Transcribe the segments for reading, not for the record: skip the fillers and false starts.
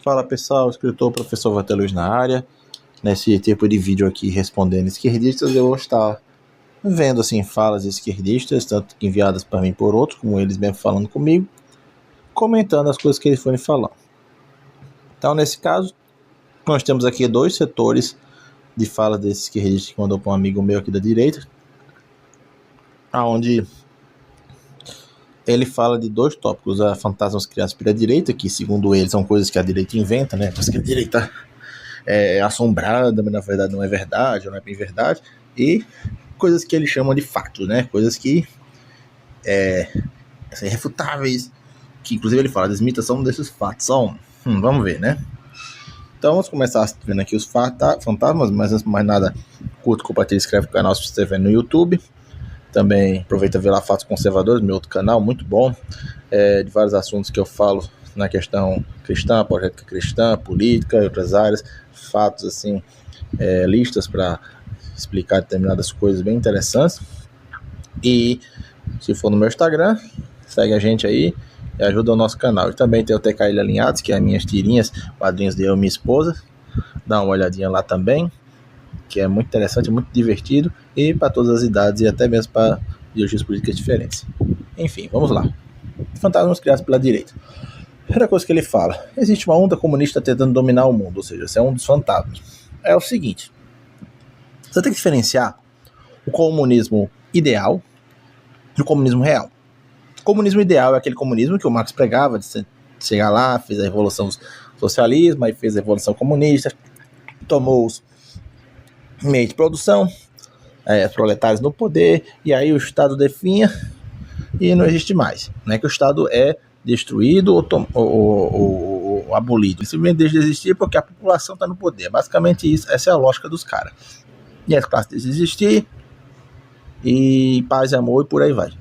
Fala pessoal, escritor professor Walter Luiz na área. Nesse tipo de vídeo aqui respondendo esquerdistas, eu vou estar vendo assim falas esquerdistas, tanto enviadas para mim por outros, como eles mesmo falando comigo, comentando as coisas que eles forem falando. Então, nesse caso, nós temos aqui dois setores de fala desse esquerdista que mandou para um amigo meu aqui da direita, aonde ele fala de dois tópicos: fantasmas criados pela direita, que segundo ele são coisas que a direita inventa, né? Coisas que a direita é assombrada, mas na verdade não é verdade, não é bem verdade, e coisas que ele chama de fatos, né? Coisas que são irrefutáveis, que inclusive ele fala, a desmitação desses fatos são, vamos ver, né? Então vamos começar vendo aqui os fantasmas, mas antes de mais nada, curta, compartilha, inscreve no canal se você estiver no YouTube. Também aproveita ver lá Fatos Conservadores, meu outro canal, muito bom, de vários assuntos que eu falo na questão cristã, apologética cristã, política e outras áreas, fatos assim, listas para explicar determinadas coisas bem interessantes. E se for no meu Instagram, segue a gente aí e ajuda o nosso canal. E também tem o TKL Alinhados, que é as minhas tirinhas, quadrinhos de eu e minha esposa, dá uma olhadinha lá também, que é muito interessante, muito divertido, e para todas as idades e até mesmo para ideologias políticas diferentes. Enfim, vamos lá. Fantasmas criados pela direita. Primeira coisa que ele fala: existe uma onda comunista tentando dominar o mundo, ou seja, esse é um dos fantasmas. É o seguinte: você tem que diferenciar o comunismo ideal do comunismo real. O comunismo ideal é aquele comunismo que o Marx pregava, de chegar lá, fez a revolução do socialismo, aí fez a revolução comunista, tomou os meios de produção, proletários no poder, e aí o Estado definha e não existe mais. Não é que o Estado é destruído ou abolido. Ele simplesmente deixa de existir porque a população está no poder. Basicamente isso, essa é a lógica dos caras. E as classes deixam de existir, e paz e amor e por aí vai.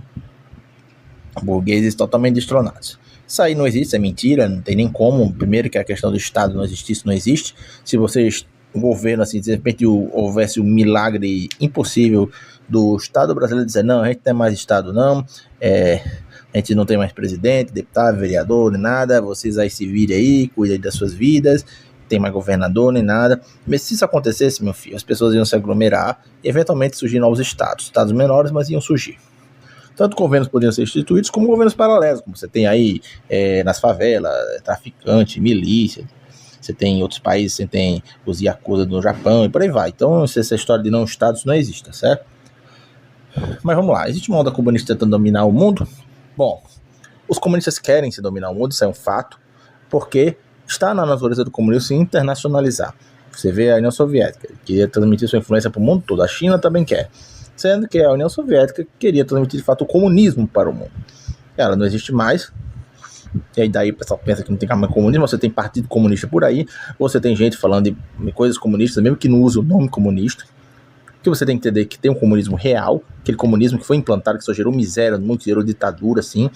Burgueses totalmente destronados. Isso aí não existe, isso é mentira, não tem nem como. Primeiro que a questão do Estado não existir, isso não existe. Se vocês, o governo, assim, de repente houvesse um milagre impossível do Estado brasileiro dizer, não, a gente não tem mais Estado não, a gente não tem mais presidente, deputado, vereador, nem nada, vocês aí se virem aí, cuidem das suas vidas, tem mais governador, nem nada. Mas se isso acontecesse, meu filho, as pessoas iam se aglomerar e eventualmente surgir novos estados menores, mas iam surgir. Tanto governos poderiam ser instituídos como governos paralelos, como você tem aí nas favelas, traficante, milícia. Você tem em outros países, você tem os Yakuza no Japão e por aí vai. Então essa história de não estados não existe, tá certo? Mas vamos lá, existe uma onda comunista tentando dominar o mundo? Bom, os comunistas querem se dominar o mundo, isso é um fato, porque está na natureza do comunismo se internacionalizar. Você vê a União Soviética, que queria transmitir sua influência para o mundo todo, a China também quer. Sendo que a União Soviética queria transmitir de fato o comunismo para o mundo. Ela não existe mais, e aí daí o pessoal pensa que não tem mais comunismo, você tem partido comunista por aí, você tem gente falando de coisas comunistas, mesmo que não use o nome comunista, que você tem que entender que tem um comunismo real, aquele comunismo que foi implantado, que só gerou miséria no mundo, gerou ditadura, assim,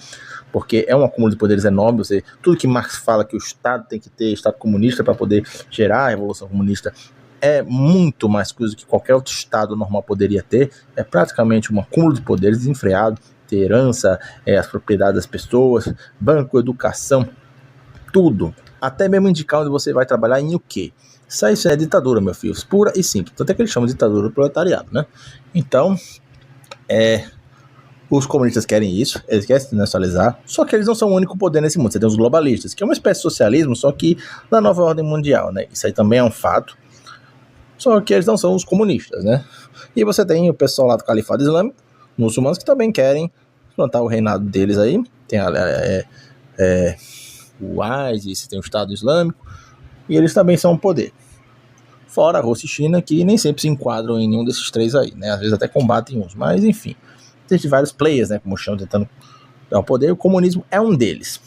porque é um acúmulo de poderes enorme. Tudo que Marx fala que o Estado tem que ter, Estado comunista, para poder gerar a Revolução Comunista, é muito mais coisa que qualquer outro Estado normal poderia ter. É praticamente um acúmulo de poderes desenfreado, ter herança, as propriedades das pessoas, banco, educação, tudo. Até mesmo indicar onde você vai trabalhar e em o quê. Isso é ditadura, meu filho, pura e simples. Tanto é que eles chamam de ditadura do proletariado, né? Então, os comunistas querem isso, eles querem se nacionalizar, só que eles não são o único poder nesse mundo. Você tem os globalistas, que é uma espécie de socialismo, só que da nova ordem mundial, né? Isso aí também é um fato. Só que eles não são os comunistas, né? E você tem o pessoal lá do Califado Islâmico, muçulmanos, que também querem plantar o reinado deles aí. Tem o ISIS, tem o Estado Islâmico, e eles também são um poder. Fora a Rússia e China, que nem sempre se enquadram em nenhum desses três aí, né? Às vezes até combatem uns, mas enfim. Existem vários players, né? Como chamam, tentando dar o poder. O comunismo é um deles.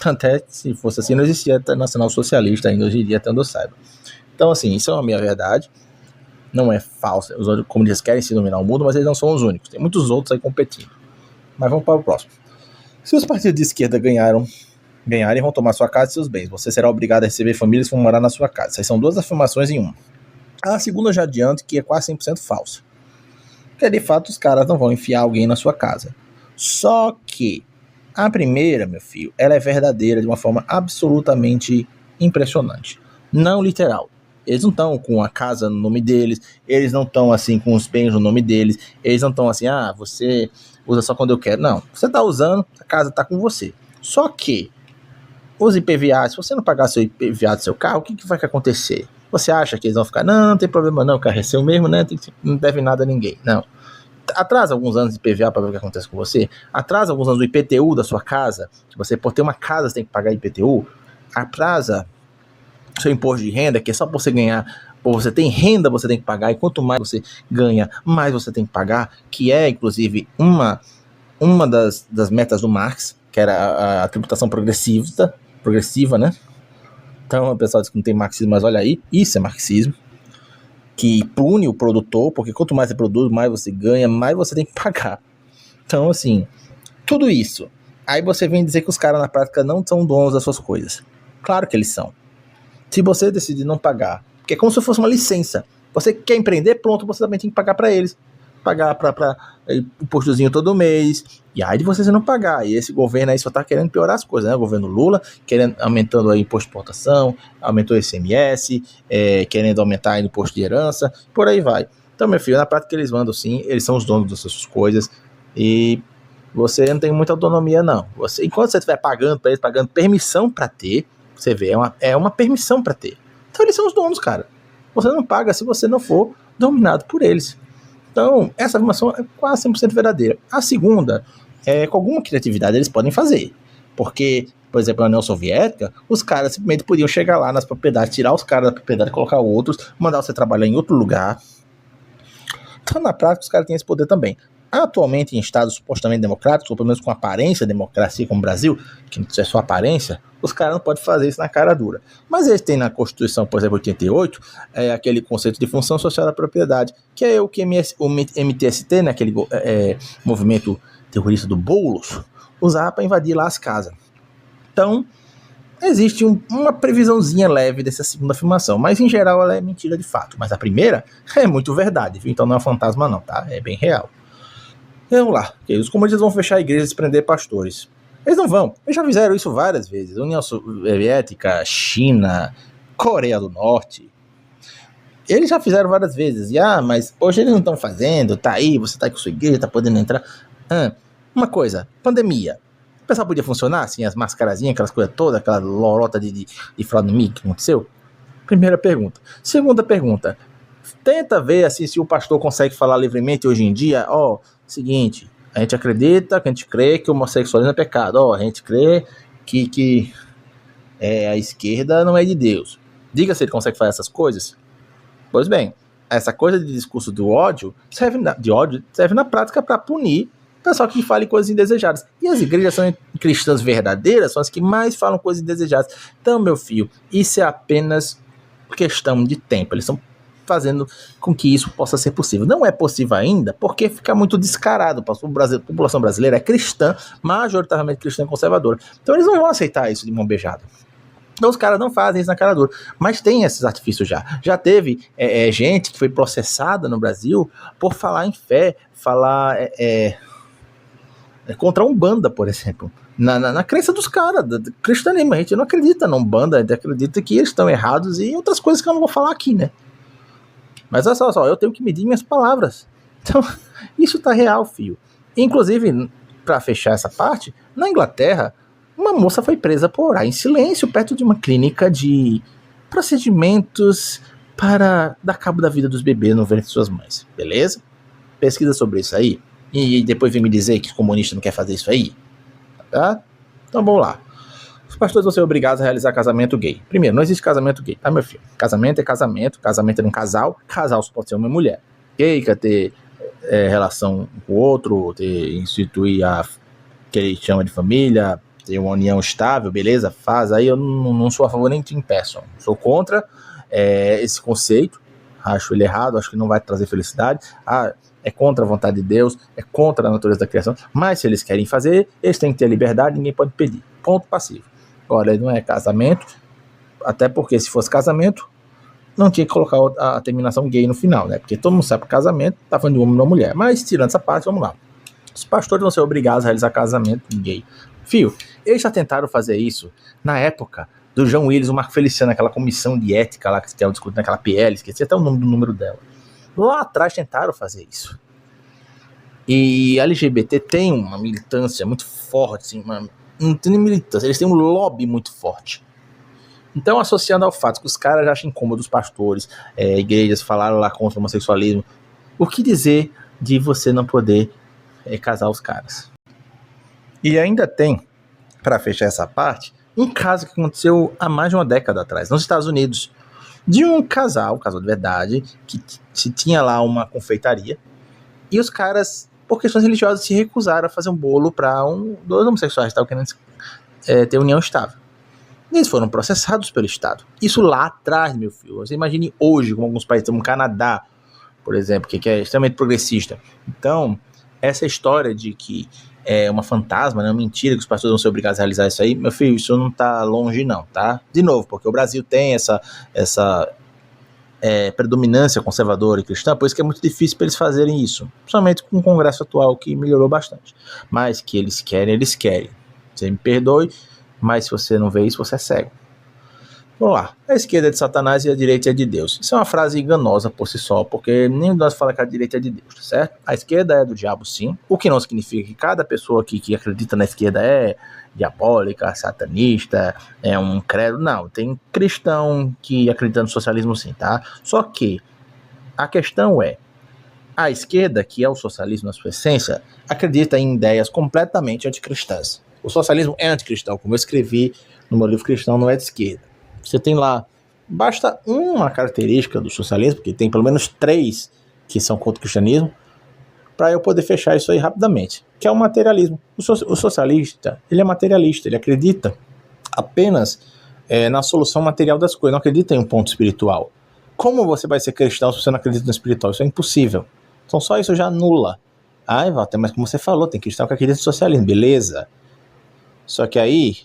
Até se fosse assim, não existia nacional socialista ainda hoje em dia, até onde eu saiba. Então, assim, isso é uma minha verdade. Não é falsa. Os comunistas querem se dominar o mundo, mas eles não são os únicos. Tem muitos outros aí competindo. Mas vamos para o próximo. Se os partidos de esquerda ganharem, vão tomar sua casa e seus bens. Você será obrigado a receber famílias que vão morar na sua casa. Essas são duas afirmações em uma. A segunda eu já adianto que é quase 100% falsa. Porque de fato os caras não vão enfiar alguém na sua casa. Só que a primeira, meu filho, ela é verdadeira de uma forma absolutamente impressionante. Não literal. Eles não estão com a casa no nome deles, eles não estão assim com os bens no nome deles, eles não estão assim, você usa só quando eu quero. Não, você está usando, a casa está com você. Só que os IPVA, se você não pagar seu IPVA do seu carro, o que vai acontecer? Você acha que eles vão ficar, não tem problema não, o carro é seu mesmo, né? Não deve nada a ninguém. Não. Atrasa alguns anos de IPVA para ver o que acontece com você. Atrasa alguns anos do IPTU da sua casa, que você, por ter uma casa, você tem que pagar IPTU. Atrasa seu imposto de renda, que é só por você ganhar, por você tem renda, você tem que pagar, e quanto mais você ganha, mais você tem que pagar, que é, inclusive, uma das metas do Marx, que era a tributação progressiva, né? Então, o pessoal diz que não tem marxismo, mas olha aí, isso é marxismo, que pune o produtor, porque quanto mais você produz, mais você ganha, mais você tem que pagar. Então, assim, tudo isso. Aí você vem dizer que os caras, na prática, não são donos das suas coisas. Claro que eles são. Se você decidir não pagar, porque é como se fosse uma licença. Você quer empreender, pronto, você também tem que pagar para eles. Pagar para o impostozinho todo mês. E aí de você não pagar. E esse governo aí só tá querendo piorar as coisas, né? O governo Lula, aumentando aí imposto de importação, aumentou o ICMS, querendo aumentar aí o imposto de herança, por aí vai. Então, meu filho, na prática eles mandam sim, eles são os donos das suas coisas. E você não tem muita autonomia, não. Enquanto você estiver pagando para eles, pagando permissão para ter, você vê, é uma permissão para ter. Então eles são os donos, cara. Você não paga se você não for dominado por eles. Então, essa afirmação é quase 100% verdadeira. A segunda, com alguma criatividade eles podem fazer. Porque, por exemplo, na União Soviética, os caras simplesmente podiam chegar lá nas propriedades, tirar os caras da propriedade, colocar outros, mandar você trabalhar em outro lugar. Então, na prática, os caras têm esse poder também. Atualmente, em estados supostamente democráticos, ou pelo menos com aparência de democracia, como o Brasil, que não é só aparência, os caras não podem fazer isso na cara dura. Mas eles têm na Constituição, por exemplo, 88, aquele conceito de função social da propriedade, que é o que o MTST, né, aquele movimento terrorista do Boulos, usava para invadir lá as casas. Então, existe uma previsãozinha leve dessa segunda afirmação, mas em geral ela é mentira de fato. Mas a primeira é muito verdade, viu? Então não é um fantasma não, tá? É bem real. Vamos lá, os comunistas vão fechar igrejas e prender pastores. Eles não vão, eles já fizeram isso várias vezes. União Soviética, China, Coreia do Norte. Eles já fizeram várias vezes. Mas hoje eles não estão fazendo, tá aí, você tá aí com sua igreja, tá podendo entrar. Uma coisa, pandemia. O pessoal podia funcionar, assim, as mascarazinhas, aquelas coisas todas, aquela lorota de fraude que aconteceu? Primeira pergunta. Segunda pergunta, tenta ver assim, se o pastor consegue falar livremente hoje em dia, seguinte, a gente acredita, que a gente crê que o homossexualismo é pecado, a gente crê que a esquerda não é de Deus. Diga se ele consegue fazer essas coisas. Pois bem, essa coisa de discurso do ódio serve na prática para punir o pessoal que fale coisas indesejadas. E as igrejas são cristãs verdadeiras, são as que mais falam coisas indesejadas. Então, meu filho, isso é apenas questão de tempo. Eles estão fazendo com que isso possa ser possível. Não é possível ainda, porque fica muito descarado. A população brasileira é cristã, majoritariamente cristã e conservadora. Então eles não vão aceitar isso de mão beijada. Então os caras não fazem isso na cara dura. Mas tem esses artifícios já. Já teve gente que foi processada no Brasil por falar em fé, falar contra a Umbanda, por exemplo. Na crença dos caras, do cristianismo. A gente não acredita na Umbanda, a gente acredita que eles estão errados e outras coisas que eu não vou falar aqui, né? Mas olha só, eu tenho que medir minhas palavras. Então, isso tá real, filho. Inclusive, para fechar essa parte, na Inglaterra, uma moça foi presa por orar em silêncio perto de uma clínica de procedimentos para dar cabo da vida dos bebês no ventre de suas mães. Beleza? Pesquisa sobre isso aí. E depois vem me dizer que o comunista não quer fazer isso aí. Tá? Então, vamos lá. Os pastores vão ser obrigados a realizar casamento gay. Primeiro, não existe casamento gay, tá, meu filho? Casamento é casamento é um casal só pode ser uma mulher. Gay quer ter relação com o outro, instituir que ele chama de família, ter uma união estável, beleza? Faz aí, eu não sou a favor nem te impeçam. Sou contra esse conceito, acho ele errado, acho que não vai trazer felicidade. É contra a vontade de Deus, é contra a natureza da criação, mas se eles querem fazer, eles têm que ter liberdade, ninguém pode pedir. Ponto passivo. Agora, não é casamento, até porque se fosse casamento, não tinha que colocar a terminação gay no final, né? Porque todo mundo sabe que casamento tá falando de um homem e uma mulher. Mas, tirando essa parte, vamos lá. Os pastores vão ser obrigados a realizar casamento gay. Fio, eles já tentaram fazer isso na época do João Willis, o Marco Feliciano, aquela comissão de ética lá que estava discutindo naquela PL, esqueci até o nome do número dela. Lá atrás tentaram fazer isso. E a LGBT tem uma militância muito forte, assim, não tem nem militância, eles têm um lobby muito forte. Então, associando ao fato que os caras já acham incômodo, os pastores, igrejas falaram lá contra o homossexualismo, o que dizer de você não poder casar os caras? E ainda tem, para fechar essa parte, um caso que aconteceu há mais de uma década atrás, nos Estados Unidos, de um casal de verdade, que se tinha lá uma confeitaria, e os caras, por questões religiosas, se recusaram a fazer um bolo para dois homossexuais que estavam querendo ter união estável. Eles foram processados pelo Estado. Isso lá atrás, meu filho. Você imagine hoje, como alguns países, como o Canadá, por exemplo, que é extremamente progressista. Então, essa história de que é uma fantasma, né, uma mentira, que os pastores vão ser obrigados a realizar isso aí, meu filho, isso não tá longe não, tá? De novo, porque o Brasil tem essa predominância conservadora e cristã, por isso que é muito difícil para eles fazerem isso. Principalmente com o Congresso atual, que melhorou bastante. Mas que eles querem, eles querem. Você me perdoe, mas se você não vê isso, você é cego. Vamos lá. A esquerda é de Satanás e a direita é de Deus. Isso é uma frase enganosa por si só, porque nenhum de nós fala que a direita é de Deus, certo? A esquerda é do diabo, sim. O que não significa que cada pessoa que acredita na esquerda é diabólica, satanista, é um credo. Não, tem cristão que acredita no socialismo, sim, tá? Só que a questão é, a esquerda, que é o socialismo na sua essência, acredita em ideias completamente anticristãs. O socialismo é anticristão, como eu escrevi no meu livro Cristão Não é de Esquerda. Você tem lá, basta uma característica do socialismo, porque tem pelo menos 3 que são contra o cristianismo, para eu poder fechar isso aí rapidamente, que é o materialismo. O socialista, ele é materialista, ele acredita apenas na solução material das coisas, não acredita em um ponto espiritual. Como você vai ser cristão se você não acredita no espiritual? Isso é impossível. Então só isso já anula. Ai, Walter, mas como você falou, tem cristão que acredita no socialismo, beleza. Só que aí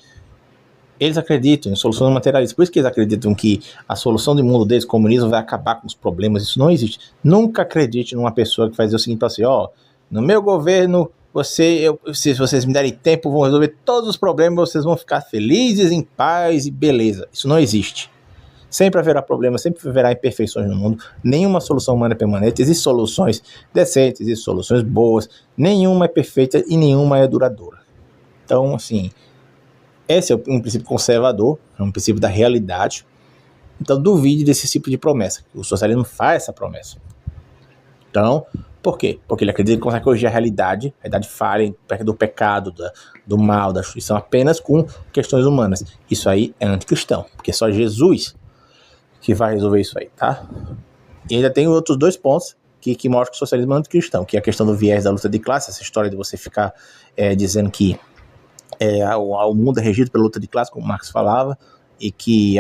eles acreditam em soluções materialistas. Por isso que eles acreditam que a solução do mundo deles, o comunismo, vai acabar com os problemas. Isso não existe. Nunca acredite numa pessoa que faz o seguinte assim, no meu governo, se vocês me derem tempo, vão resolver todos os problemas, vocês vão ficar felizes, em paz e beleza. Isso não existe. Sempre haverá problemas, sempre haverá imperfeições no mundo. Nenhuma solução humana é permanente. Existem soluções decentes, existem soluções boas. Nenhuma é perfeita e nenhuma é duradoura. Então, assim, esse é um princípio conservador, é um princípio da realidade. Então, duvide desse tipo de promessa. O socialismo faz essa promessa. Então, por quê? Porque ele acredita que consegue corrigir a realidade falha do pecado, do mal, da destruição, apenas com questões humanas. Isso aí é anticristão, porque é só Jesus que vai resolver isso aí, tá? E ainda tem outros 2 pontos que mostram que o socialismo é anticristão, que é a questão do viés da luta de classe, essa história de você ficar dizendo que o mundo é regido pela luta de classe, como Marx falava, e que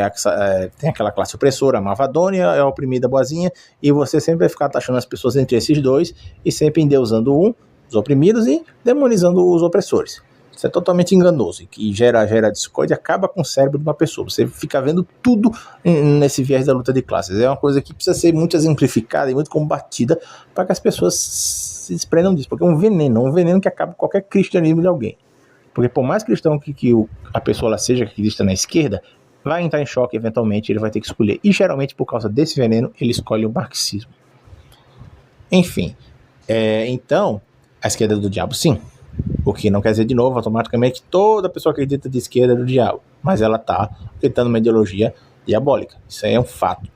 tem aquela classe opressora, a malvadona, é a oprimida boazinha, e você sempre vai ficar taxando as pessoas entre esses dois, e sempre endeusando os oprimidos e demonizando os opressores. Isso é totalmente enganoso, e que gera discórdia e acaba com o cérebro de uma pessoa. Você fica vendo tudo nesse viés da luta de classes. É uma coisa que precisa ser muito exemplificada e muito combatida para que as pessoas se desprendam disso, porque é um veneno que acaba com qualquer cristianismo de alguém. Porque por mais cristão que a pessoa seja cristã na esquerda, vai entrar em choque eventualmente, ele vai ter que escolher. E geralmente por causa desse veneno, ele escolhe o marxismo. Enfim, então, a esquerda é do diabo, sim. O que não quer dizer, de novo, automaticamente, que toda pessoa que acredita de esquerda é do diabo. Mas ela está acreditando numa ideologia diabólica. Isso aí é um fato.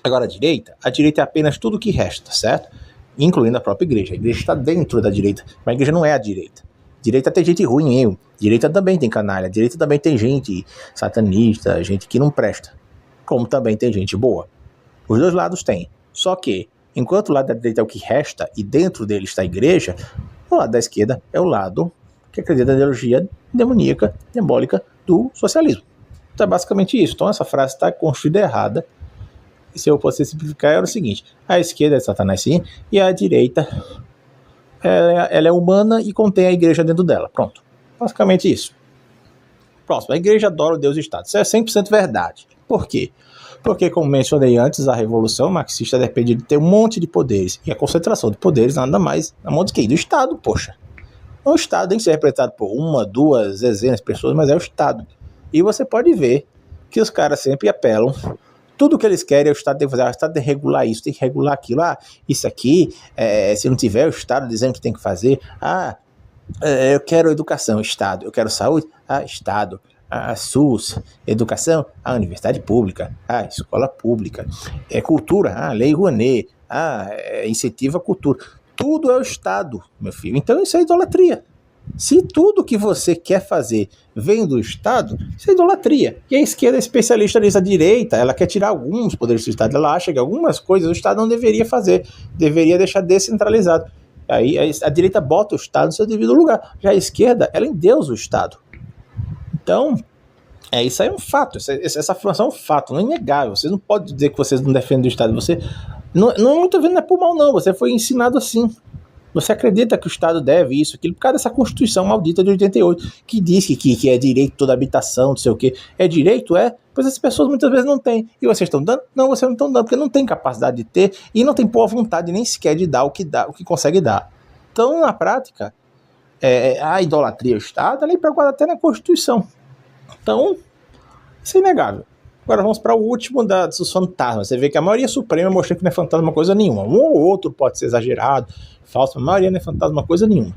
Agora, a direita é apenas tudo o que resta, certo? Incluindo a própria igreja. A igreja está dentro da direita, mas a igreja não é a direita. Direita tem gente ruim, eu. Direita também tem canalha. Direita também tem gente satanista, gente que não presta. Como também tem gente boa. Os dois lados têm. Só que, enquanto o lado da direita é o que resta, e dentro dele está a igreja, o lado da esquerda é o lado que acredita na ideologia demoníaca, diabólica do socialismo. Então é basicamente isso. Então essa frase está construída errada. E se eu fosse simplificar, era o seguinte: a esquerda é Satanás, sim, e a direita ela é humana e contém a igreja dentro dela. Pronto. Basicamente isso. Próximo. A igreja adora o Deus e o Estado. Isso é 100% verdade. Por quê? Porque, como mencionei antes, a revolução marxista depende de ter um monte de poderes. E a concentração de poderes nada mais na mão de quem? Do Estado, poxa. O Estado tem que ser representado por 1, 2, dezenas de pessoas, mas é o Estado. E você pode ver que os caras sempre apelam. Tudo que eles querem, o Estado tem que fazer. O Estado tem que regular isso, tem que regular aquilo. Isso aqui, se não tiver o Estado dizendo que tem que fazer. Eu quero educação, Estado. Eu quero saúde, Estado. SUS, educação, universidade pública, escola pública. Cultura, Lei Rouanet, incentiva a cultura. Tudo é o Estado, meu filho. Então isso é idolatria. Se tudo que você quer fazer vem do Estado, isso é idolatria. E a esquerda é especialista nisso, a direita, ela quer tirar alguns poderes do Estado, ela acha que algumas coisas o Estado não deveria fazer, deveria deixar descentralizado. Aí a direita bota o Estado no seu devido lugar. Já a esquerda, ela endeusa o Estado. Então, isso aí é um fato, essa afirmação é um fato, não é inegável. Vocês não podem dizer que vocês não defendem o Estado. Você não muitas vezes não é por mal, não. Você foi ensinado assim. Você acredita que o Estado deve isso, aquilo, por causa dessa Constituição maldita de 88, que diz que é direito toda habitação, não sei o quê. É direito? Pois as pessoas muitas vezes não têm. E vocês estão dando? Não, vocês não estão dando, porque não tem capacidade de ter e não tem boa vontade nem sequer de dar o que consegue dar. Então, na prática, a idolatria ao Estado, ela é preocupada até na Constituição. Então, isso é inegável. Agora vamos para o último dos fantasmas. Você vê que a maioria suprema mostrou que não é fantasma coisa nenhuma. Um ou outro pode ser exagerado, falso, mas a maioria não é fantasma coisa nenhuma.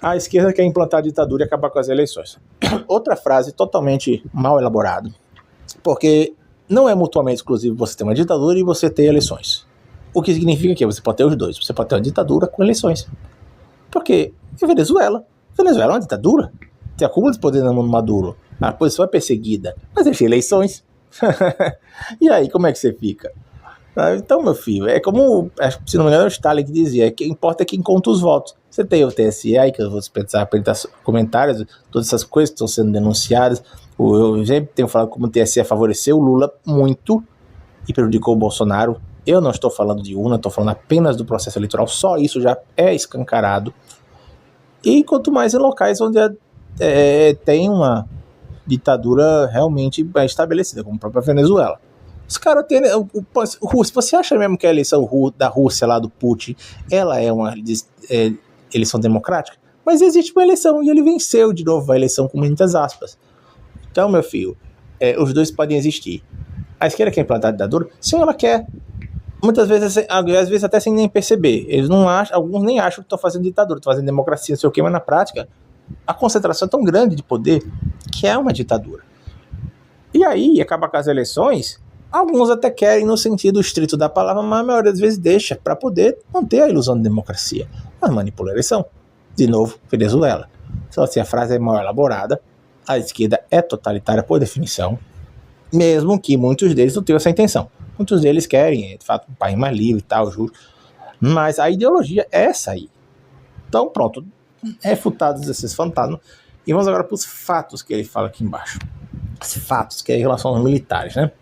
A esquerda quer implantar a ditadura e acabar com as eleições. Outra frase totalmente mal elaborada. Porque não é mutuamente exclusivo você ter uma ditadura e você ter eleições. O que significa que você pode ter os dois. Você pode ter uma ditadura com eleições. Porque é Venezuela. Venezuela é uma ditadura. Tem acúmulo de poder na mão do Maduro. A oposição é perseguida, mas deixa eleições. E aí, como é que você fica? Então, meu filho, é como, se não me engano, o Stalin que dizia, que importa é quem conta os votos. Você tem o TSE aí, que eu vou apresentar comentários, todas essas coisas que estão sendo denunciadas. Eu sempre tenho falado como o TSE favoreceu o Lula muito e prejudicou o Bolsonaro. Eu não estou falando de urna, estou falando apenas do processo eleitoral, só isso já é escancarado. E quanto mais em locais onde tem uma ditadura realmente estabelecida, como a própria Venezuela. Os caras têm. Você acha mesmo que a eleição da Rússia, lá do Putin, ela é uma eleição democrática? Mas existe uma eleição e ele venceu de novo a eleição com muitas aspas. Então, meu filho, os dois podem existir. A esquerda quer implantar a ditadura? Sim, ela quer. Muitas vezes, às vezes até sem nem perceber. Eles não acham, alguns nem acham que estão fazendo ditadura, estão fazendo democracia, não sei o quê, mas na prática a concentração é tão grande de poder que é uma ditadura. E aí, acabar com as eleições, alguns até querem no sentido estrito da palavra, mas a maioria das vezes deixa para poder manter a ilusão de democracia. Mas manipula a eleição. De novo, Venezuela. Então, assim, a frase é mal elaborada. A esquerda é totalitária por definição, mesmo que muitos deles não tenham essa intenção. Muitos deles querem, de fato, um país mais livre e tal, justo. Mas a ideologia é essa aí. Então, pronto. Refutados esses fantasmas. E vamos agora para os fatos que ele fala aqui embaixo. Os fatos, que é em relação aos militares, né?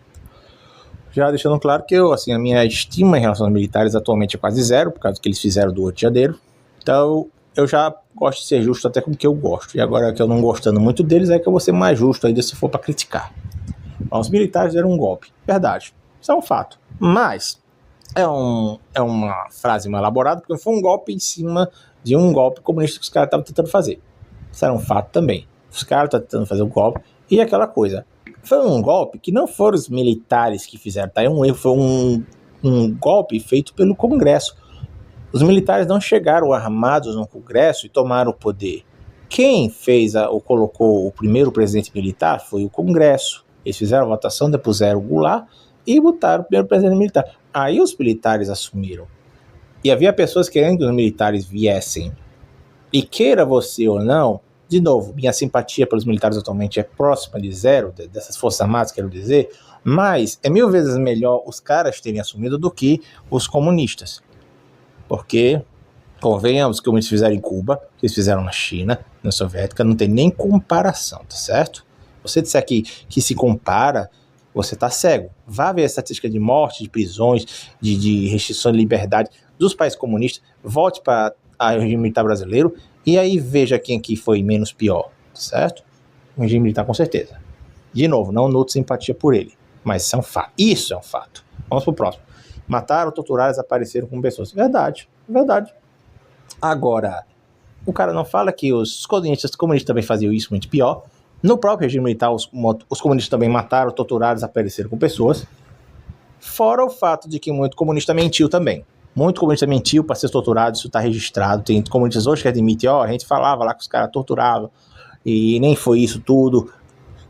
Já deixando claro que a minha estima em relação aos militares atualmente é quase zero, por causa do que eles fizeram do 8 de janeiro. Então, eu já gosto de ser justo até com o que eu gosto. E agora que eu não gostando muito deles, é que eu vou ser mais justo ainda se for para criticar. Os militares deram um golpe. Verdade. Isso é um fato. Mas é uma frase mal elaborada, porque foi um golpe em cima de um golpe comunista que os caras estavam tentando fazer. Isso era um fato também. Os caras estavam tentando fazer um golpe. E aquela coisa. Foi um golpe que não foram os militares que fizeram, tá? É um erro. Foi um golpe feito pelo Congresso. Os militares não chegaram armados no Congresso e tomaram o poder. Quem fez ou colocou o primeiro presidente militar foi o Congresso. Eles fizeram a votação, depuseram o Goulart e botaram o primeiro presidente militar. Aí os militares assumiram. E havia pessoas querendo que os militares viessem. E queira você ou não, de novo, minha simpatia pelos militares atualmente é próxima de zero, dessas forças armadas, quero dizer, mas é 1000 vezes melhor os caras terem assumido do que os comunistas. Porque, convenhamos, que eles fizeram em Cuba, que eles fizeram na China, na Soviética, não tem nem comparação, tá certo? Você disser que se compara, você tá cego. Vá ver a estatística de morte, de prisões, de restrição de liberdade dos países comunistas, volte para o regime militar brasileiro e aí veja quem aqui foi menos pior, certo? O regime militar com certeza. De novo, não noto simpatia por ele, mas isso é um fato. Isso é um fato. Vamos pro próximo. Mataram, torturaram, desapareceram com pessoas. Verdade, verdade. Agora, o cara não fala que os comunistas também faziam isso muito pior. No próprio regime militar, os comunistas também mataram, torturaram, desapareceram com pessoas. Fora o fato de que muito comunista mentiu também. Muito comunista mentiu para ser torturado, isso está registrado. Tem comunistas hoje que admitem, a gente falava lá que os caras torturavam e nem foi isso tudo.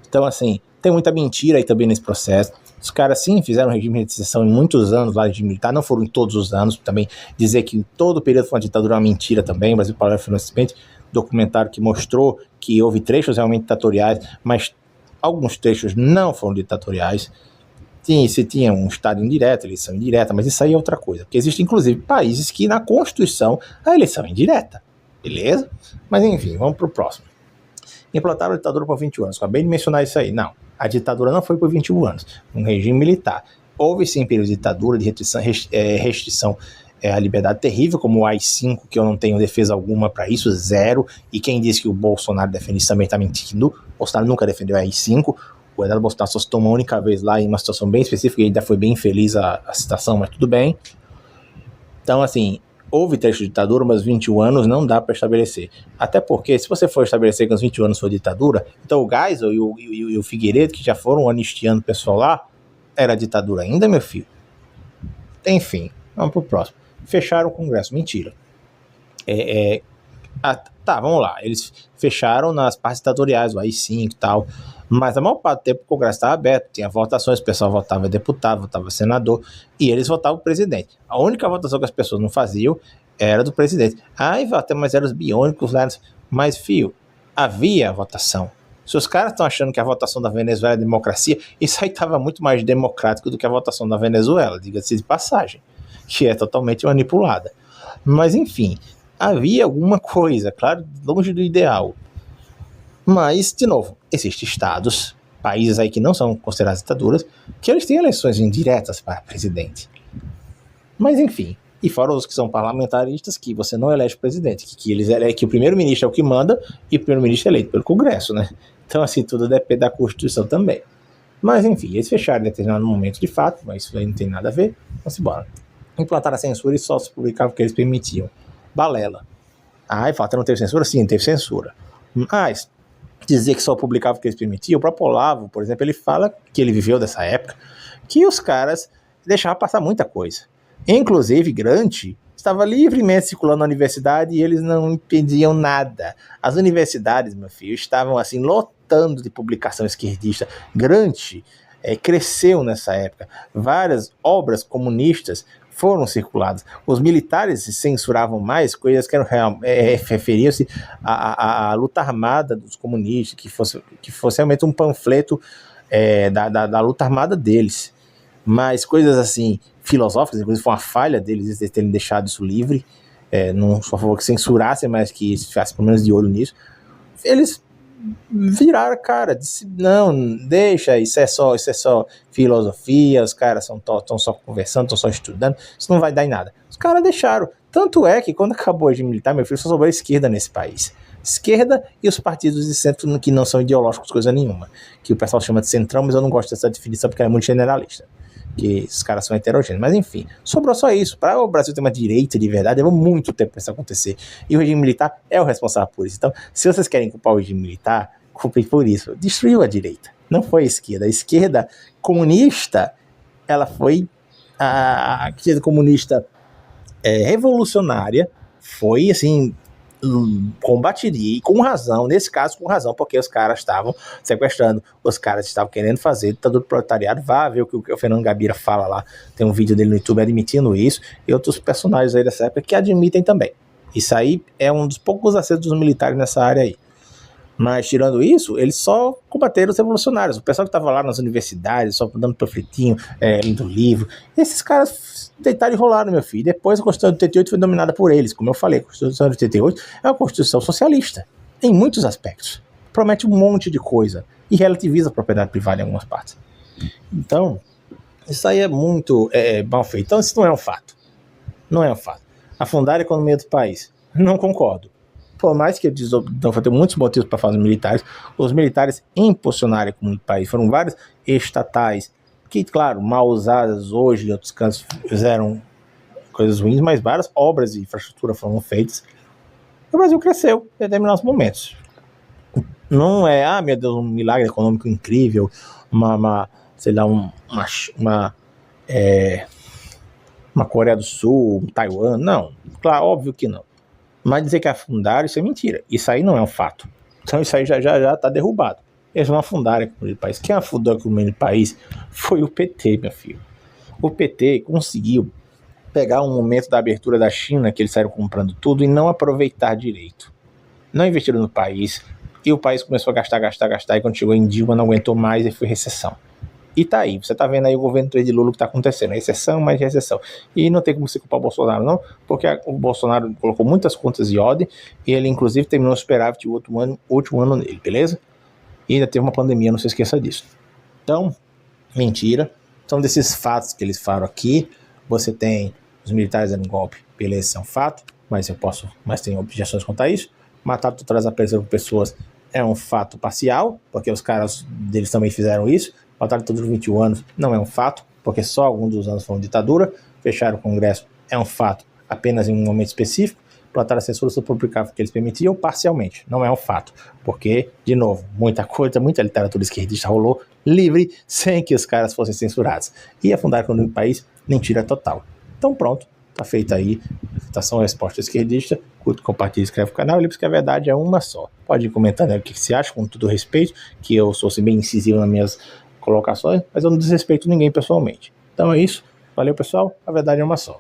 Então, assim, tem muita mentira aí também nesse processo. Os caras, sim, fizeram regime de exceção em muitos anos lá, regime militar, não foram em todos os anos. Também dizer que todo o período foi uma ditadura é uma mentira também. O Brasil paralelo financeiramente, documentário que mostrou que houve trechos realmente ditatoriais, mas alguns trechos não foram ditatoriais. Se tinha um Estado indireto, eleição indireta, mas isso aí é outra coisa. Porque existem, inclusive, países que na Constituição a eleição é indireta. Beleza? Mas enfim, vamos para o próximo. Implantaram a ditadura por 21 anos. Acabei de mencionar isso aí. Não, a ditadura não foi por 21 anos. Um regime militar. Houve sim período de ditadura, de restrição à liberdade terrível, como o AI-5, que eu não tenho defesa alguma para isso, zero. E quem disse que o Bolsonaro defende isso também está mentindo. O Bolsonaro nunca defendeu o AI-5. O Eduardo Bolsonaro só citou uma única vez lá em uma situação bem específica e ainda foi bem infeliz a citação, mas tudo bem. Então, assim, houve trecho de ditadura, mas 21 anos não dá para estabelecer. Até porque, se você for estabelecer que os 21 anos foi ditadura, então o Geisel e o Figueiredo, que já foram anistiando o pessoal lá, era ditadura ainda, meu filho? Enfim, vamos pro próximo. Fecharam o Congresso. Mentira. Vamos lá. Eles fecharam nas partes ditatoriais, o AI-5 e tal, mas a maior parte do tempo o Congresso estava aberto, tinha votações, o pessoal votava deputado, votava senador, e eles votavam o presidente. A única votação que as pessoas não faziam era do presidente. Mas eram os biônicos lá. Mas, filho, havia votação. Se os caras estão achando que a votação da Venezuela é democracia, isso aí estava muito mais democrático do que a votação da Venezuela, diga-se de passagem, que é totalmente manipulada. Mas, enfim, havia alguma coisa, claro, longe do ideal. Mas, de novo, existem estados, países aí que não são considerados ditaduras, que eles têm eleições indiretas para presidente. Mas, enfim, e fora os que são parlamentaristas, que você não elege presidente, que o primeiro-ministro é o que manda e o primeiro-ministro é eleito pelo Congresso, né? Então, assim, tudo depende da Constituição também. Mas, enfim, eles fecharam em determinado momento de fato, mas isso aí não tem nada a ver. Vamos embora. Implantaram a censura e só se publicava o que eles permitiam. Balela. Falta não teve censura? Sim, teve censura. Mas dizer que só publicava o que eles permitiam, o próprio Olavo, por exemplo, ele fala que ele viveu dessa época, que os caras deixavam passar muita coisa. Inclusive, Grant estava livremente circulando na universidade e eles não impediam nada. As universidades, meu filho, estavam assim lotando de publicação esquerdista. Grant cresceu nessa época. Várias obras comunistas foram circuladas. Os militares censuravam mais coisas que referiam-se à luta armada dos comunistas, que fosse realmente um panfleto da luta armada deles. Mas coisas assim, filosóficas, inclusive foi uma falha deles terem deixado isso livre, não só favor que censurassem, mas que ficassem pelo menos de olho nisso. Eles viraram a cara, disse, não, deixa, isso é só filosofia, os caras estão só conversando, estão só estudando, isso não vai dar em nada. Os caras deixaram, tanto é que quando acabou o regime militar, meu filho, só sobrou a esquerda nesse país. Esquerda e os partidos de centro que não são ideológicos, coisa nenhuma, que o pessoal chama de centrão, mas eu não gosto dessa definição porque é muito generalista, que os caras são heterogêneos, mas enfim, sobrou só isso. Para o Brasil ter uma direita de verdade, levou muito tempo para isso acontecer, e o regime militar é o responsável por isso. Então, se vocês querem culpar o regime militar, culpem por isso. Destruiu a direita, não foi a esquerda comunista, ela foi a esquerda comunista revolucionária, foi assim, combatiria, e com razão, nesse caso com razão, porque os caras estavam sequestrando, os caras estavam querendo fazer ditadura do proletariado. Vá ver o que o Fernando Gabira fala lá, tem um vídeo dele no YouTube admitindo isso, e outros personagens aí dessa época que admitem também. Isso aí é um dos poucos acertos dos militares nessa área aí. Mas, tirando isso, eles só combateram os revolucionários. O pessoal que estava lá nas universidades, só dando panfletinho, lendo livro, esses caras deitaram e rolaram, meu filho. Depois a Constituição de 88 foi dominada por eles. Como eu falei, a Constituição de 88 é uma Constituição socialista, em muitos aspectos. Promete um monte de coisa e relativiza a propriedade privada em algumas partes. Então, isso aí é muito mal feito. Então, isso não é um fato. Não é um fato. Afundar a economia do país. Não concordo. Por mais que eles não ter muitos motivos para fazer os militares impulsionaram a economia do país. Foram vários estatais que, claro, mal usadas hoje, em outros casos fizeram coisas ruins, mas várias obras de infraestrutura foram feitas. O Brasil cresceu em determinados momentos. Não é, meu Deus, um milagre econômico incrível, sei lá, uma Coreia do Sul, um Taiwan, não, claro, óbvio que não. Mas dizer que afundaram, isso é mentira, isso aí não é um fato. Então isso aí já está derrubado. Eles não afundaram a economia do país. Quem afundou a economia do país foi o PT, meu filho. O PT conseguiu pegar um momento da abertura da China, que eles saíram comprando tudo, e não aproveitar direito. Não investiram no país, e o país começou a gastar, e quando chegou em Dilma não aguentou mais e foi recessão. E tá aí, você tá vendo aí o governo de Lula que tá acontecendo, recessão, mais recessão. E não tem como se culpar o Bolsonaro não, porque o Bolsonaro colocou muitas contas em ordem, e ele inclusive terminou o superávit o último ano nele, beleza? E ainda teve uma pandemia, não se esqueça disso. Então, mentira. Então, desses fatos que eles falam aqui, você tem os militares dando golpe, beleza, isso é um fato, mas tem objeções quanto a isso. Matar todas as pessoas é um fato parcial, porque os caras deles também fizeram isso. Matar todos os 21 anos não é um fato, porque só alguns dos anos foram ditadura. Fechar o Congresso é um fato apenas em um momento específico. Plantar a censura publicava que eles permitiam parcialmente, não é um fato, porque, de novo, muita literatura esquerdista rolou livre, sem que os caras fossem censurados. E afundar a economia do país, mentira total. Então pronto, tá feita aí a refutação à resposta esquerdista. Curte, compartilha, inscreve no canal, e lembre-se que a verdade é uma só. Pode ir comentando aí o que você acha, com todo respeito, que eu sou bem incisivo nas minhas colocações, mas eu não desrespeito ninguém pessoalmente. Então é isso, valeu pessoal, a verdade é uma só.